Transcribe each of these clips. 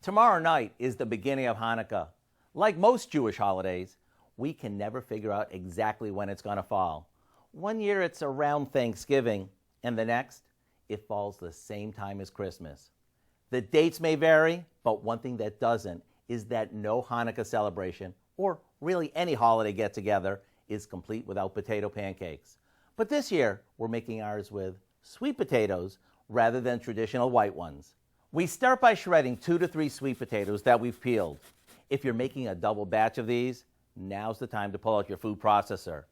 Tomorrow night is the beginning of Hanukkah. Like most Jewish holidays, we can never figure out exactly when it's going to fall. One year it's around Thanksgiving, and the next, it falls the same time as Christmas. The dates may vary, but one thing that doesn't is that no Hanukkah celebration, or really any holiday get-together, is complete without potato pancakes. But this year, we're making ours with sweet potatoes rather than traditional white ones. We start by shredding 2 to 3 sweet potatoes that we've peeled. If you're making a double batch of these, now's the time to pull out your food processor.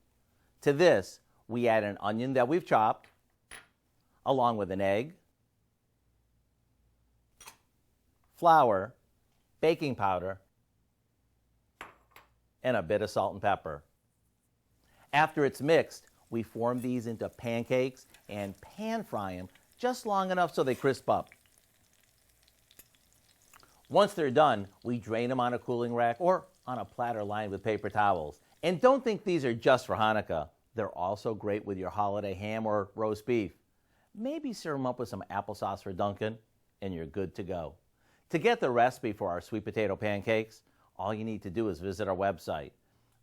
To this, we add an onion that we've chopped, along with an egg, flour, baking powder, and a bit of salt and pepper. After it's mixed, we form these into pancakes and pan fry them just long enough so they crisp up. Once they're done, we drain them on a cooling rack or on a platter lined with paper towels. And don't think these are just for Hanukkah. They're also great with your holiday ham or roast beef. Maybe serve them up with some applesauce for Dunkin', and you're good to go. To get the recipe for our sweet potato pancakes, all you need to do is visit our website.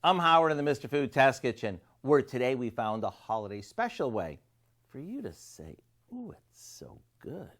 I'm Howard in the Mr. Food Test Kitchen, where today we found a holiday special way for you to say, "Ooh, it's so good."